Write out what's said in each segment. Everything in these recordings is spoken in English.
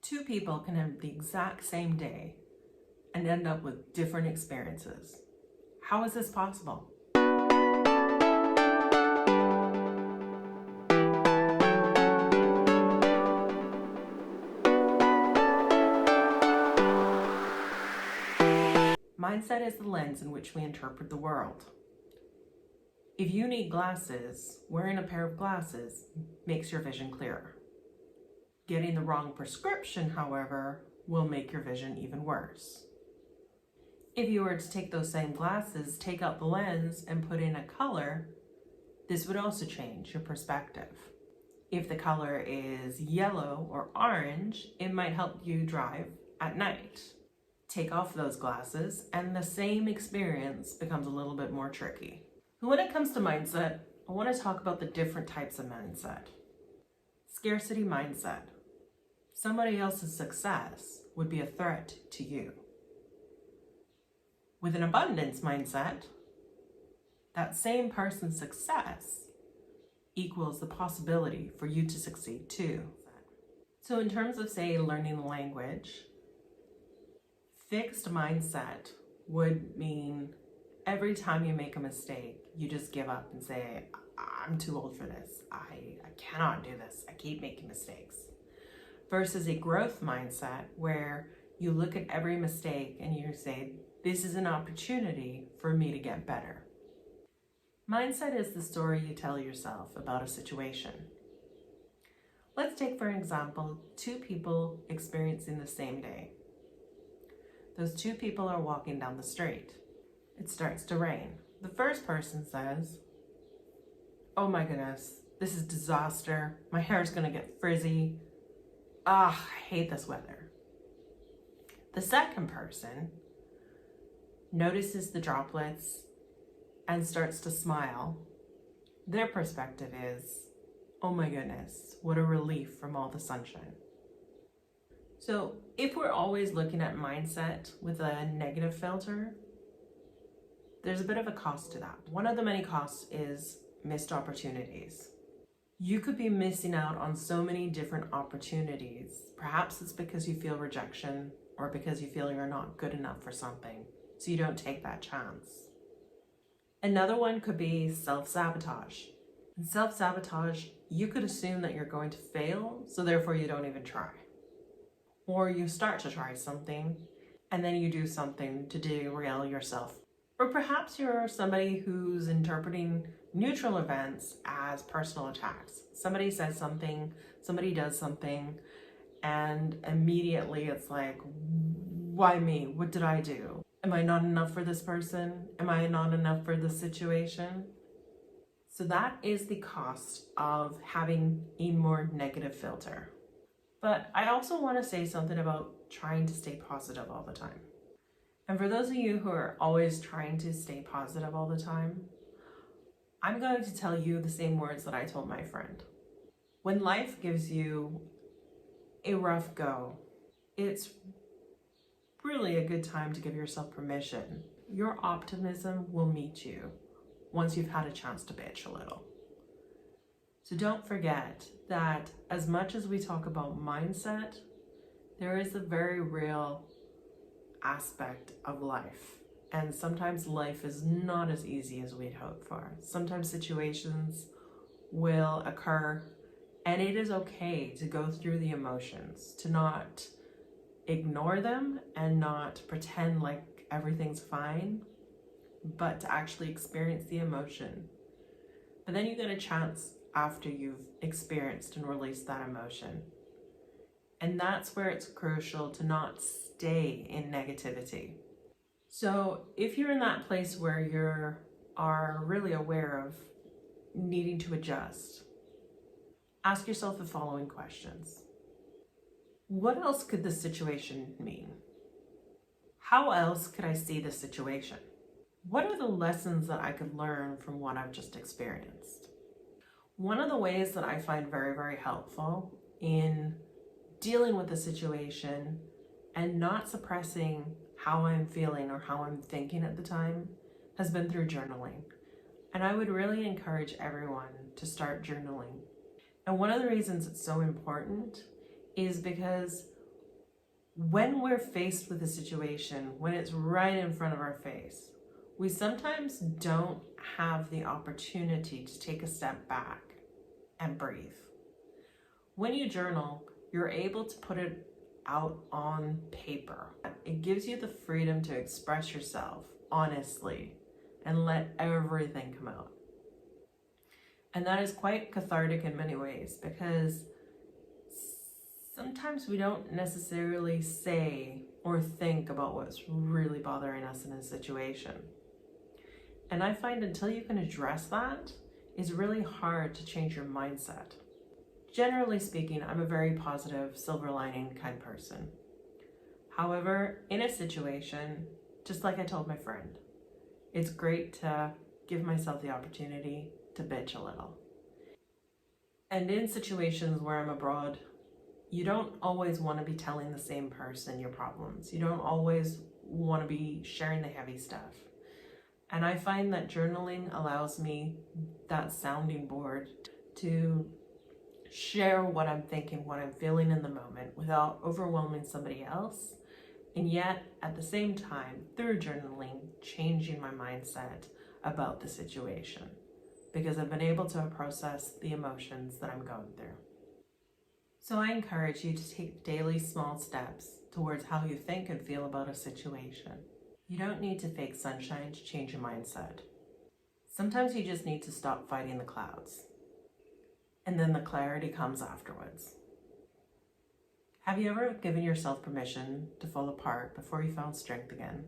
Two people can have the exact same day and end up with different experiences. How is this possible? Mindset is the lens in which we interpret the world. If you need glasses, wearing a pair of glasses makes your vision clearer. Getting the wrong prescription, however, will make your vision even worse. If you were to take those same glasses, take out the lens, and put in a color, this would also change your perspective. If the color is yellow or orange, it might help you drive at night. Take off those glasses, and the same experience becomes a little bit more tricky. When it comes to mindset, I want to talk about the different types of mindset. Scarcity mindset. Somebody else's success would be a threat to you. With an abundance mindset, that same person's success equals the possibility for you to succeed too. So in terms of, say, learning a language, fixed mindset would mean every time you make a mistake, you just give up and say, I'm too old for this. I cannot do this. I keep making mistakes. Versus a growth mindset where you look at every mistake and you say, this is an opportunity for me to get better. Mindset is the story you tell yourself about a situation. Let's take, for example, two people experiencing the same day. Those two people are walking down the street. It starts to rain. The first person says, oh my goodness, this is disaster. My hair is gonna get frizzy. I hate this weather. The second person notices the droplets and starts to smile. Their perspective is, oh my goodness, what a relief from all the sunshine. So if we're always looking at mindset with a negative filter, there's a bit of a cost to that. One of the many costs is missed opportunities. You could be missing out on so many different opportunities. Perhaps it's because you feel rejection or because you feel you're not good enough for something, so you don't take that chance. Another one could be self-sabotage. In self-sabotage, you could assume that you're going to fail, so therefore you don't even try. Or you start to try something, and then you do something to derail yourself. Or perhaps you're somebody who's interpreting neutral events as personal attacks. Somebody says something, somebody does something, and immediately it's like, why me? What did I do? Am I not enough for this person? Am I not enough for this situation? So that is the cost of having a more negative filter. But I also want to say something about trying to stay positive all the time. And for those of you who are always trying to stay positive all the time, I'm going to tell you the same words that I told my friend. When life gives you a rough go, it's really a good time to give yourself permission. Your optimism will meet you once you've had a chance to bitch a little. So don't forget that as much as we talk about mindset, there is a very real aspect of life. And sometimes life is not as easy as we'd hoped for. Sometimes situations will occur, and it is okay to go through the emotions, to not ignore them and not pretend like everything's fine, but to actually experience the emotion. But then you get a chance after you've experienced and released that emotion. And that's where it's crucial to not stay in negativity. So if you're in that place where you are really aware of needing to adjust, ask yourself the following questions. What else could this situation mean? How else could I see this situation? What are the lessons that I could learn from what I've just experienced? One of the ways that I find very, very helpful in dealing with the situation and not suppressing how I'm feeling or how I'm thinking at the time has been through journaling. And I would really encourage everyone to start journaling. And one of the reasons it's so important is because When we're faced with a situation, when it's right in front of our face, we sometimes don't have the opportunity to take a step back and breathe. When you journal, you're able to put it out on paper. It gives you the freedom to express yourself honestly and let everything come out. And that is quite cathartic in many ways, because sometimes we don't necessarily say or think about what's really bothering us in a situation. And I find until you can address that, it's really hard to change your mindset. Generally speaking, I'm a very positive, silver lining kind person. However, in a situation, just like I told my friend, it's great to give myself the opportunity to bitch a little. And in situations where I'm abroad, you don't always want to be telling the same person your problems. You don't always want to be sharing the heavy stuff. And I find that journaling allows me that sounding board to share what I'm thinking, what I'm feeling in the moment without overwhelming somebody else. And yet, at the same time, through journaling, changing my mindset about the situation, because I've been able to process the emotions that I'm going through. So I encourage you to take daily small steps towards how you think and feel about a situation. You don't need to fake sunshine to change your mindset. Sometimes you just need to stop fighting the clouds, and then the clarity comes afterwards. Have you ever given yourself permission to fall apart before you found strength again?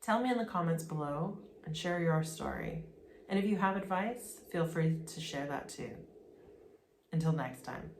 Tell me in the comments below and share your story. And if you have advice, feel free to share that too. Until next time.